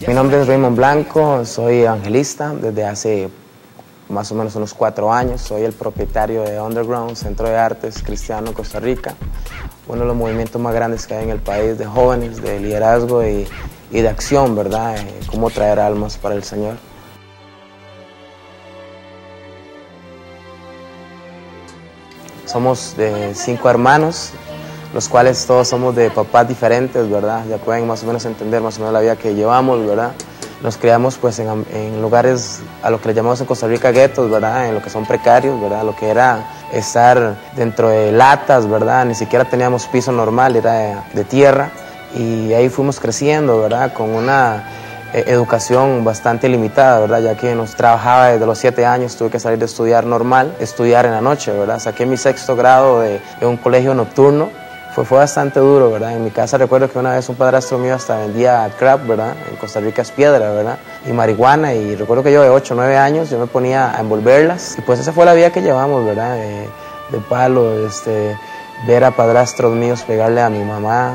Mi nombre es Raymond Blanco, soy evangelista desde hace más o menos unos 4 años. Soy el propietario de Underground, Centro de Artes Cristiano Costa Rica, uno de los movimientos más grandes que hay en el país de jóvenes, de liderazgo y de acción, ¿verdad? Cómo traer almas para el Señor. Somos de 5 hermanos, los cuales todos somos de papás diferentes, ¿verdad? Ya pueden más o menos entender más o menos la vida que llevamos, ¿verdad? Nos criamos pues en lugares a lo que le llamamos en Costa Rica guetos, ¿verdad? En lo que son precarios, ¿verdad? Lo que era estar dentro de latas, ¿verdad? Ni siquiera teníamos piso normal, era de tierra. Y ahí fuimos creciendo, ¿verdad? Con una educación bastante limitada, ¿verdad? Ya que nos trabajaba desde los 7 años, tuve que salir de estudiar normal, estudiar en la noche, ¿verdad? Saqué mi 6º grado de un colegio nocturno. Fue bastante duro, ¿verdad? En mi casa recuerdo que una vez un padrastro mío hasta vendía crack, ¿verdad? En Costa Rica es piedra, ¿verdad? Y marihuana, y recuerdo que yo de 8 o 9 años yo me ponía a envolverlas. Y pues esa fue la vida que llevamos, ¿verdad? De palo, ver a padrastros míos pegarle a mi mamá,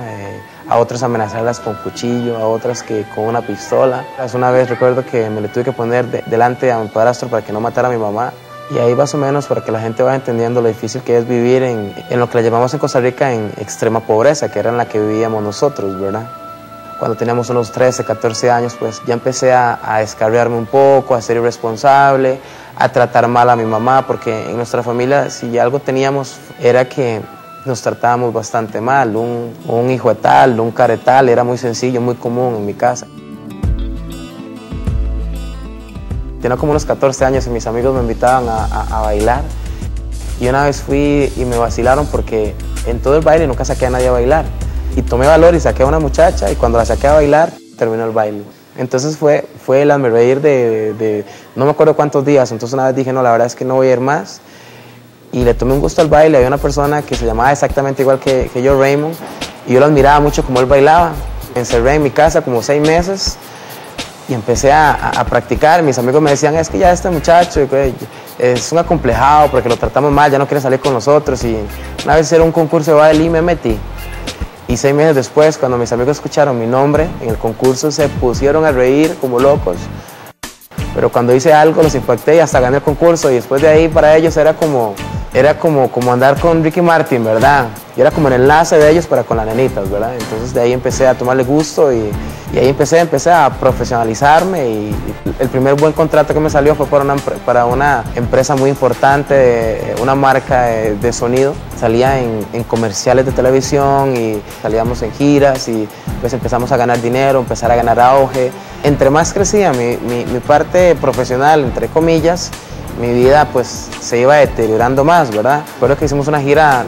a otros amenazarlas con cuchillo, a otras que con una pistola. Una vez recuerdo que me le tuve que poner delante a mi padrastro para que no matara a mi mamá. Y ahí más o menos para que la gente vaya entendiendo lo difícil que es vivir en lo que le llamamos en Costa Rica en extrema pobreza, que era en la que vivíamos nosotros, ¿verdad? Cuando teníamos unos 13, 14 años, pues ya empecé a descarriarme un poco, a ser irresponsable, a tratar mal a mi mamá, porque en nuestra familia si algo teníamos era que nos tratábamos bastante mal. Un hijo de tal, un caretal, era muy sencillo, muy común en mi casa. Tenía como unos 14 años y mis amigos me invitaban a bailar. Y una vez fui y me vacilaron porque en todo el baile nunca saqué a nadie a bailar. Y tomé valor y saqué a una muchacha y cuando la saqué a bailar terminó el baile. Entonces fue el hazmerreír de no me acuerdo cuántos días. Entonces una vez dije, no, la verdad es que no voy a ir más. Y le tomé un gusto al baile. Había una persona que se llamaba exactamente igual que yo, Raymond. Y yo lo admiraba mucho como él bailaba. Me encerré en mi casa como 6 meses. Y empecé a practicar. Mis amigos me decían, es que ya este muchacho es un acomplejado porque lo tratamos mal, ya no quiere salir con nosotros. Y una vez era un concurso de baile y me metí. Y 6 meses después, cuando mis amigos escucharon mi nombre en el concurso, se pusieron a reír como locos. Pero cuando hice algo los impacté y hasta gané el concurso. Y después de ahí para ellos era como andar con Ricky Martin, ¿verdad? Y era como el enlace de ellos para con las nenitas, ¿verdad? Entonces de ahí empecé a tomarle gusto y ahí empecé a profesionalizarme y el primer buen contrato que me salió fue para una empresa muy importante, una marca de sonido. Salía en comerciales de televisión y salíamos en giras y pues empezamos a ganar dinero, empezar a ganar auge. Entre más crecía mi parte profesional, entre comillas, mi vida pues se iba deteriorando más, ¿verdad? Recuerdo que hicimos una gira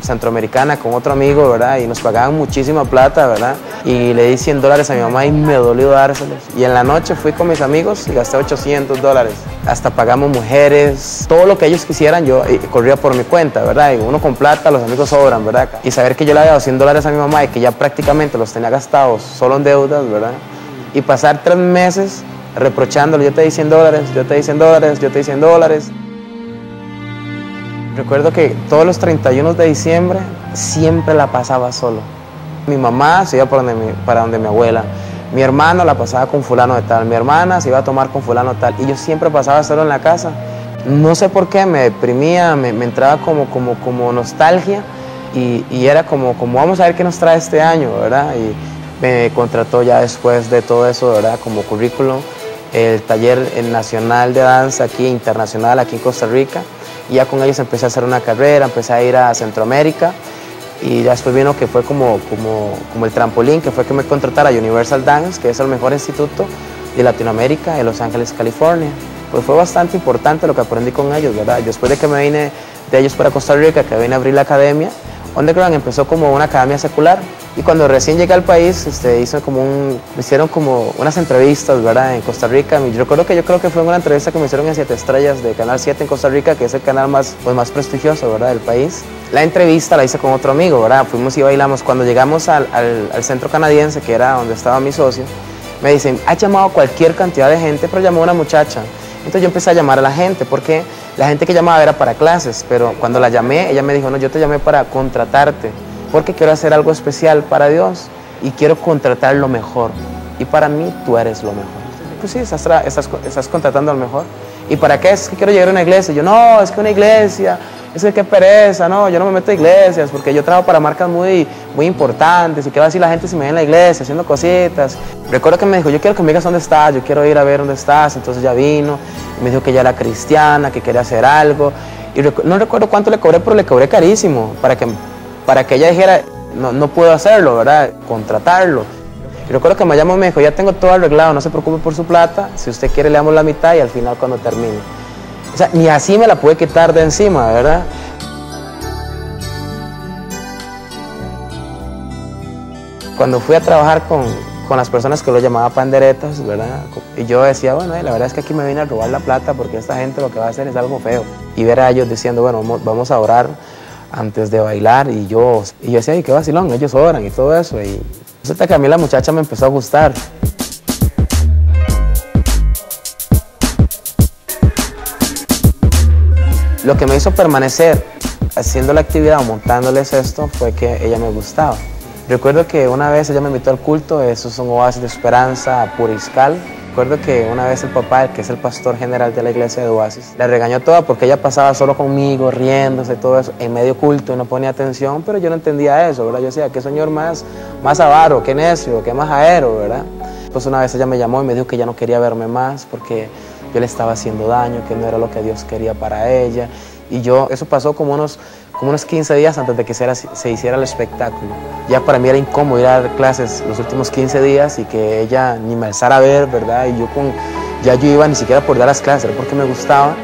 centroamericana con otro amigo, ¿verdad? Y nos pagaban muchísima plata, ¿verdad? Y le di $100 a mi mamá y me dolió dárselos. Y en la noche fui con mis amigos y gasté $800. Hasta pagamos mujeres, todo lo que ellos quisieran, yo corría por mi cuenta, ¿verdad? Y uno con plata, los amigos sobran, ¿verdad? Y saber que yo le había dado $100 a mi mamá y que ya prácticamente los tenía gastados solo en deudas, ¿verdad? Y pasar 3 meses reprochándole, yo te di $100, yo te di $100, yo te di $100. Recuerdo que todos los 31 de diciembre siempre la pasaba solo. Mi mamá se iba para donde mi abuela, mi hermano la pasaba con fulano de tal, mi hermana se iba a tomar con fulano tal y yo siempre pasaba solo en la casa. No sé por qué, me deprimía, me entraba como nostalgia y era como vamos a ver qué nos trae este año, ¿verdad? Y me contrató ya después de todo eso, ¿verdad? Como currículum el taller nacional de danza aquí, internacional aquí en Costa Rica. Y ya con ellos empecé a hacer una carrera, empecé a ir a Centroamérica y ya después vino que fue como el trampolín, que fue que me contratara a Universal Dance, que es el mejor instituto de Latinoamérica en Los Ángeles, California. Pues fue bastante importante lo que aprendí con ellos, ¿verdad? Después de que me vine de ellos para Costa Rica, que vine a abrir la academia, Underground empezó como una academia secular y cuando recién llegué al país me hicieron como unas entrevistas, ¿verdad? En Costa Rica. Yo creo que fue una entrevista que me hicieron en 7 Estrellas de Canal 7 en Costa Rica, que es el canal más prestigioso, ¿verdad? Del país. La entrevista la hice con otro amigo, ¿verdad? Fuimos y bailamos. Cuando llegamos al centro canadiense, que era donde estaba mi socio, me dicen, ha llamado cualquier cantidad de gente, pero llamó una muchacha. Entonces yo empecé a llamar a la gente, porque la gente que llamaba era para clases, pero cuando la llamé, ella me dijo, no, yo te llamé para contratarte, porque quiero hacer algo especial para Dios y quiero contratar lo mejor. y para mí tú eres lo mejor. Pues sí, estás contratando al mejor. ¿Y para qué? Es que quiero llegar a una iglesia. Yo, no, es que una iglesia, es que qué pereza, no, yo no me meto a iglesias porque yo trabajo para marcas muy importantes y qué va a decir la gente si me ve en la iglesia haciendo cositas. Recuerdo que me dijo, yo quiero que me digas dónde estás, yo quiero ir a ver dónde estás. Entonces ya vino y me dijo que ella era cristiana, que quería hacer algo. Y no recuerdo cuánto le cobré, pero le cobré carísimo para que ella dijera, no puedo hacerlo, ¿verdad? Contratarlo. Y recuerdo que me llamó y me dijo, ya tengo todo arreglado, no se preocupe por su plata, si usted quiere le damos la mitad y al final cuando termine. O sea, ni así me la pude quitar de encima, ¿verdad? Cuando fui a trabajar con las personas que lo llamaba panderetas, ¿verdad? Y yo decía, bueno, la verdad es que aquí me vine a robar la plata porque esta gente lo que va a hacer es algo feo. Y ver a ellos diciendo, bueno, vamos a orar antes de bailar, y yo decía, ay, qué vacilón, ellos oran y todo eso. Y resulta que a mí la muchacha me empezó a gustar. Lo que me hizo permanecer haciendo la actividad o montándoles esto fue que ella me gustaba. Recuerdo que una vez ella me invitó al culto, esos son Oasis de Esperanza, Puriscal. Recuerdo que una vez el papá, que es el pastor general de la iglesia de Oasis, la regañó toda porque ella pasaba solo conmigo, riéndose, todo eso, en medio culto y no ponía atención, pero yo no entendía eso, ¿verdad? Yo decía, qué señor más avaro, qué necio, qué majadero, ¿verdad? Pues una vez ella me llamó y me dijo que ya no quería verme más porque yo le estaba haciendo daño, que no era lo que Dios quería para ella. Y eso pasó como unos 15 días antes de que se hiciera el espectáculo. Ya para mí era incómodo ir a dar clases los últimos 15 días y que ella ni me alzara a ver, ¿verdad? Y yo iba ni siquiera por dar las clases, era porque me gustaba.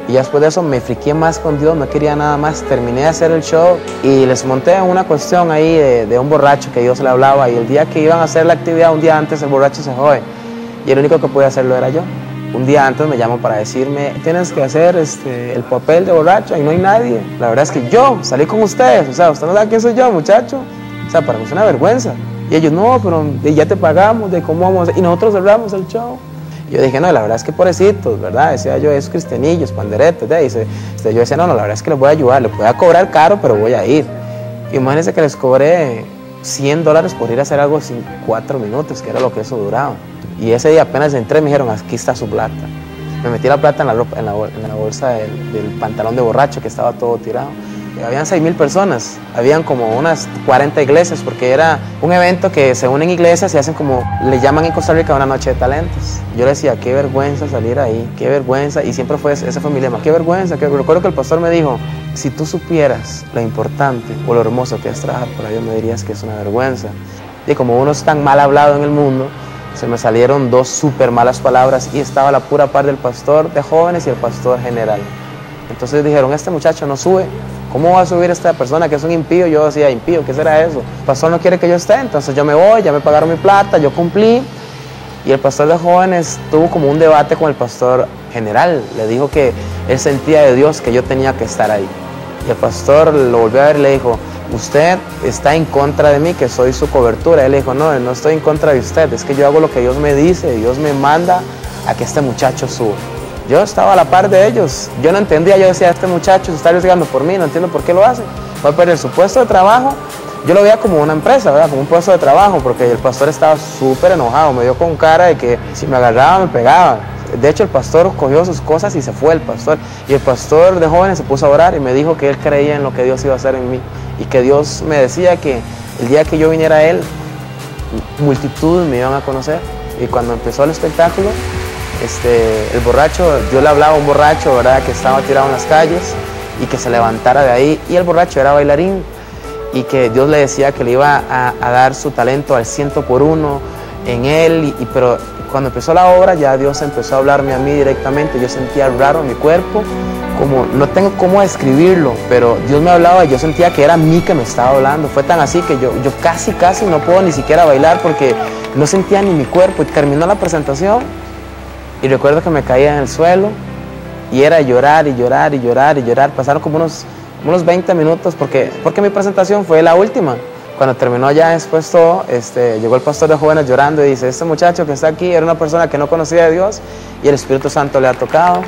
Y ya después de eso me friqué más con Dios, no quería nada más. Terminé de hacer el show y les monté una cuestión ahí de un borracho que Dios le hablaba. Y el día que iban a hacer la actividad, un día antes el borracho se jode. Y el único que podía hacerlo era yo. Un día antes me llaman para decirme, tienes que hacer el papel de borracho y no hay nadie. La verdad es que yo salí con ustedes, o sea, usted no sabe quién soy yo, muchacho. O sea, para mí es una vergüenza. Y ellos, no, pero ya te pagamos, de cómo vamos a hacer. Y nosotros cerramos el show. Y yo dije, no, la verdad es que pobrecitos, ¿verdad? Decía yo, esos cristianillos, panderetas, yo decía, no, la verdad es que les voy a ayudar, les voy a cobrar caro, pero voy a ir. Y imagínense que les cobré $100 por ir a hacer algo en 4 minutos, que era lo que eso duraba. Y ese día apenas entré me dijeron, aquí está su plata. Me metí la plata en la bolsa del pantalón de borracho que estaba todo tirado. Y habían 6,000 personas, habían como unas 40 iglesias, porque era un evento que se unen iglesias y hacen como, le llaman en Costa Rica una noche de talentos. Yo le decía, qué vergüenza salir ahí, qué vergüenza, y siempre ese fue mi lema, qué vergüenza. Recuerdo que el pastor me dijo, si tú supieras lo importante o lo hermoso que es trabajar para Dios, me dirías que es una vergüenza. Y como uno es tan mal hablado en el mundo, se me salieron 2 súper malas palabras y estaba la pura par del pastor de jóvenes y el pastor general. Entonces dijeron, este muchacho no sube, ¿cómo va a subir esta persona que es un impío? Yo decía, impío, ¿qué será eso? El pastor no quiere que yo esté, entonces yo me voy, ya me pagaron mi plata, yo cumplí. Y el pastor de jóvenes tuvo como un debate con el pastor general, le dijo que él sentía de Dios que yo tenía que estar ahí. Y el pastor lo volvió a ver y le dijo, usted está en contra de mí, que soy su cobertura. Él le dijo, no estoy en contra de usted, es que yo hago lo que Dios me dice, Dios me manda a que este muchacho suba. Yo estaba a la par de ellos, yo no entendía, yo decía, este muchacho se está arriesgando por mí, no entiendo por qué lo hace. Va a perder su puesto de trabajo, yo lo veía como una empresa, ¿verdad? Como un puesto de trabajo, porque el pastor estaba súper enojado, me dio con cara de que si me agarraba me pegaba. De hecho, el pastor cogió sus cosas y se fue el pastor. Y el pastor de jóvenes se puso a orar y me dijo que él creía en lo que Dios iba a hacer en mí. Y que Dios me decía que el día que yo viniera a él, multitudes me iban a conocer. Y cuando empezó el espectáculo, el borracho, yo le hablaba a un borracho, ¿verdad?, que estaba tirado en las calles y que se levantara de ahí. Y el borracho era bailarín y que Dios le decía que le iba a dar su talento al 100% en él. Pero cuando empezó la obra, ya Dios empezó a hablarme a mí directamente. Yo sentía raro en mi cuerpo, como no tengo cómo describirlo, pero Dios me hablaba y yo sentía que era a mí que me estaba hablando. Fue tan así que yo casi no puedo ni siquiera bailar porque no sentía ni mi cuerpo. Y terminó la presentación y recuerdo que me caía en el suelo y era llorar y llorar y llorar y llorar. Pasaron como unos 20 minutos porque mi presentación fue la última. Cuando terminó ya después todo, llegó el pastor de jóvenes llorando y dice, este muchacho que está aquí era una persona que no conocía a Dios y el Espíritu Santo le ha tocado.